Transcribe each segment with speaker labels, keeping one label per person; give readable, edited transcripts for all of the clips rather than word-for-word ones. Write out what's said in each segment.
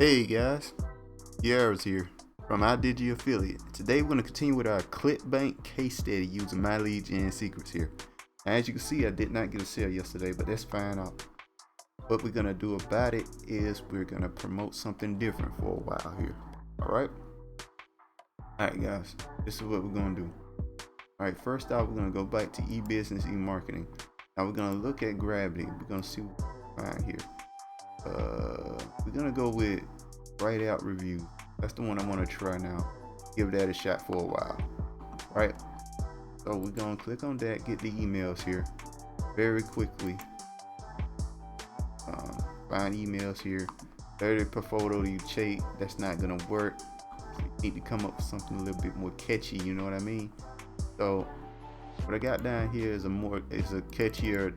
Speaker 1: Hey guys, Yarrows here from iDigi Affiliate. Today we're going to continue with our Clickbank case study using myleadgensecret here. Now, as you can see, I did not get a sale yesterday, but that's fine. What we're going to do about it is we're going to promote something different for a while here. Alright guys, this is what we're going to do. Alright, first off, we're going to go back to e-business, e-marketing. Now we're going to look at Gravity. We're going to see what we find here. We're gonna go with write out review. That's the one I want to try now. Give that a shot for a while. Right, so we're gonna click on that, get the emails here very quickly. Find emails here. 30 per photo you check. That's not gonna work. You need to come up with something a little bit more catchy, you know what I mean? So what I got down here is a catchier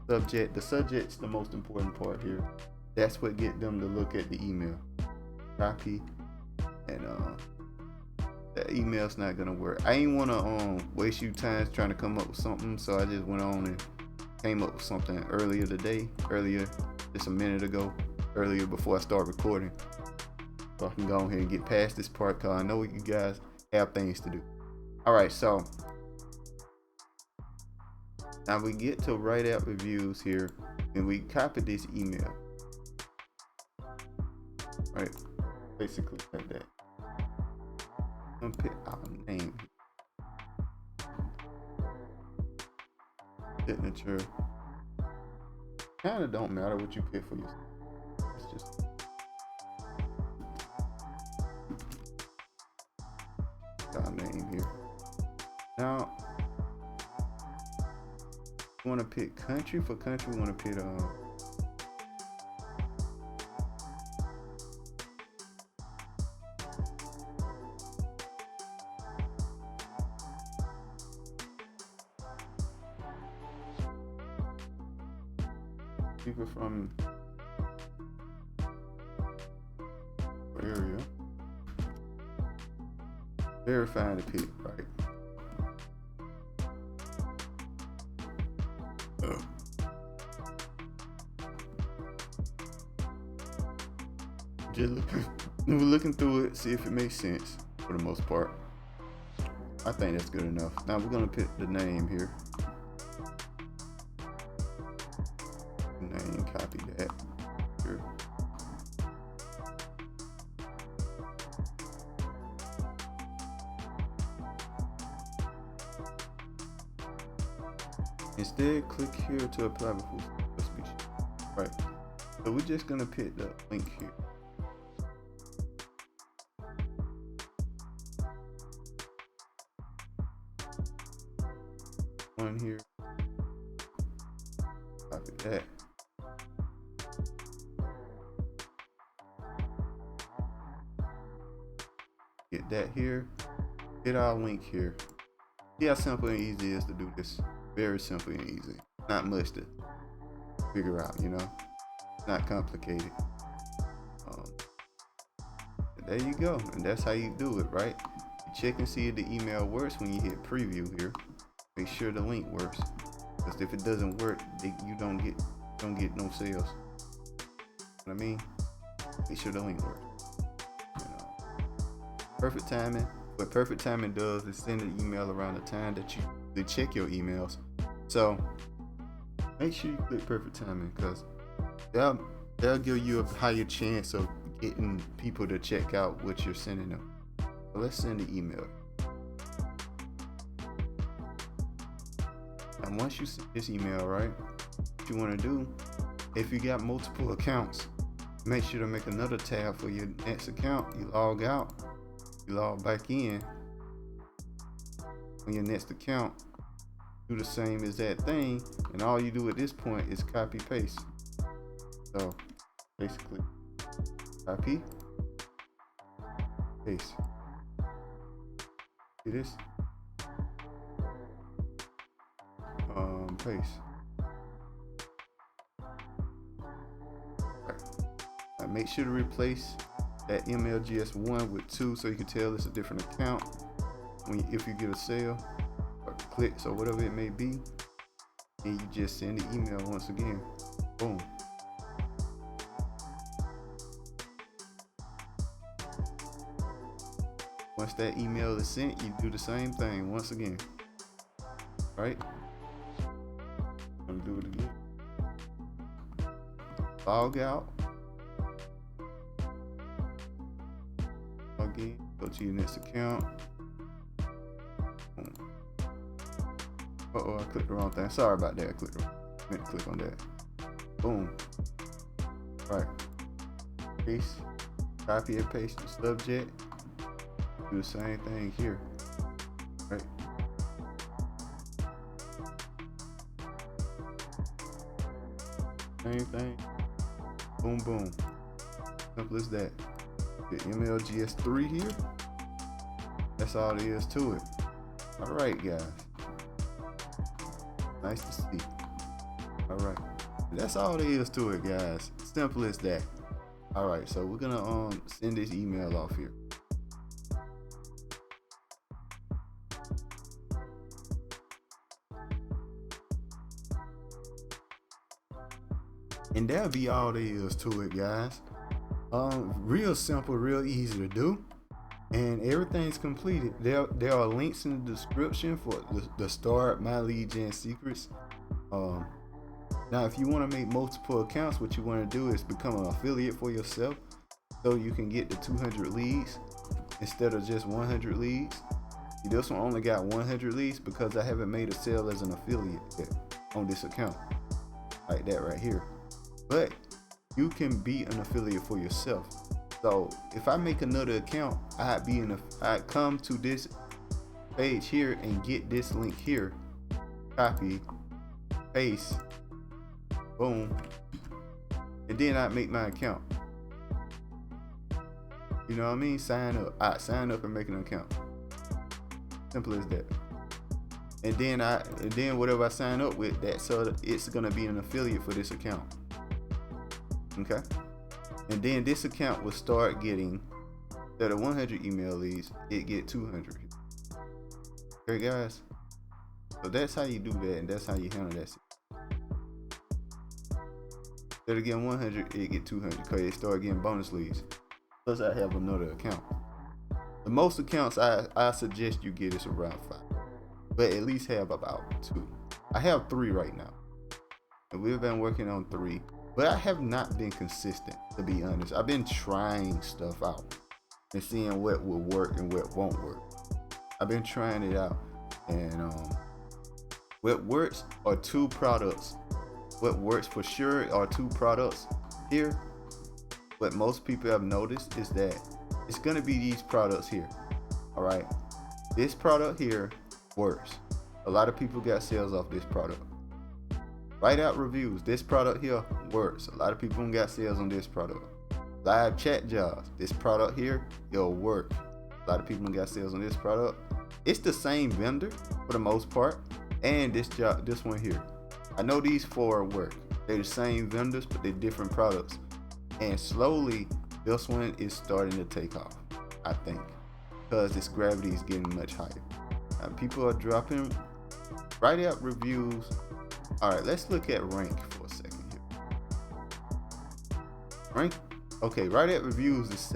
Speaker 1: subject. The subject's the most important part here. That's what get them to look at the email. Copy, and that email's not gonna work. I ain't wanna waste you time trying to come up with something, so I just went on and came up with something earlier just a minute ago, earlier before I start recording. So I can go ahead and get past this part because I know you guys have things to do. Alright, so now we get to write out reviews here, and we copy this email. Right, basically like that. I'm gonna pick our name, signature. Kind of don't matter what you pick for yourself. It's just our name here. Now, we want to pick country. For country, we want to pick people from area. Verify the pick, right? Just looking through it, see if it makes sense for the most part. I think that's good enough. Now we're gonna pick the name here. Name, copy that here. Instead, click here to apply before speech. Right. So we're just gonna pick the link here. One here. Copy that. Get that here. Get our link here. See how simple and easy it is to do this. Very simple and easy. Not much to figure out, you know. Not complicated. There you go, and that's how you do it, right? You check and see if the email works when you hit preview here. Make sure the link works, because if it doesn't work, you don't get no sales. You know what I mean? Make sure the link works. You know, perfect timing. What perfect timing does is send an email around the time that you check your emails. So make sure you click perfect timing, because they'll give you a higher chance of getting people to check out what you're sending them. So let's send the email. And once you send this email, right, what you want to do, if you got multiple accounts, make sure to make another tab for your next account. You log out, you log back in on your next account, do the same as that thing, and all you do at this point is copy paste. So basically copy paste. See this? Paste. Right. Now make sure to replace that MLGS1 with 2 so you can tell it's a different account if you get a sale or clicks or whatever it may be. And you just send the email once again. Boom. Once that email is sent, you do the same thing once again. Right? I'm gonna do it again. Log out. Log in. Go to your next account. Boom. Uh-oh, I clicked the wrong thing. Sorry about that. I clicked the wrong. I meant to click on that. Boom. Right. Paste. Copy and paste the subject. Do the same thing here. Right. Same thing. Boom, boom. Simple as that. The MLGS3 here. That's all there is to it. Alright, guys. Nice to see. Alright. That's all there is to it, guys. Simple as that. Alright, so we're gonna send this email off here. And that'll be all there is to it, guys. Real simple, real easy to do, and everything's completed. There are links in the description for the start My Lead Gen Secrets. Now, if you want to make multiple accounts, what you want to do is become an affiliate for yourself, so you can get the 200 leads instead of just 100 leads. This one only got 100 leads because I haven't made a sale as an affiliate yet on this account, like that right here. But you can be an affiliate for yourself. So if I make another account, I'd come to this page here and get this link here, copy, paste, boom, and then I'd make my account. You know what I mean? Sign up. I'd sign up and make an account. Simple as that. And then whatever I sign up with, that so it's gonna be an affiliate for this account. Okay, and then this account will start getting, instead of 100 email leads, it get 200. Okay, guys. So that's how you do that, and that's how you handle that. Instead of getting 100, it get 200 because it start getting bonus leads. Plus, I have another account. The most accounts I suggest you get is around 5, but at least have about 2. I have 3 right now, and we've been working on 3. But I have not been consistent, to be honest. I've been trying stuff out and seeing what will work and what won't work. I've been trying it out, and what works are 2 products. What works for sure are 2 products here. What most people have noticed is that it's gonna be these products here. All right, this product here works. A lot of people got sales off this product. Write out reviews. This product here works. A lot of people got sales on this product. Live chat jobs. This product here, it'll work. A lot of people got sales on this product. It's the same vendor for the most part, and this one here. I know these 4 work. They're the same vendors, but they're different products. And slowly, this one is starting to take off, I think, because this gravity is getting much higher. People are dropping. Write out reviews. All right, let's look at rank for a second here. Rank, okay, right at reviews is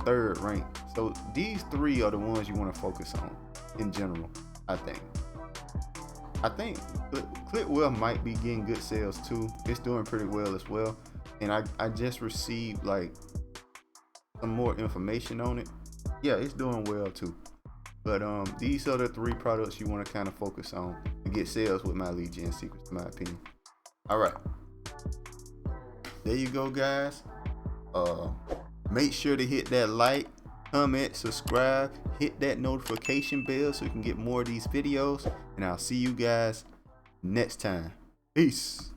Speaker 1: third rank. So these 3 are the ones you want to focus on in general, I think. Clickbank might be getting good sales too. It's doing pretty well as well. And I just received like some more information on it. Yeah, it's doing well too. But these are the 3 products you want to kind of focus on to get sales with My Lead Gen Secrets, in my opinion. All right, there you go, guys. Make sure to hit that like, comment, subscribe, hit that notification bell so you can get more of these videos. And I'll see you guys next time. Peace.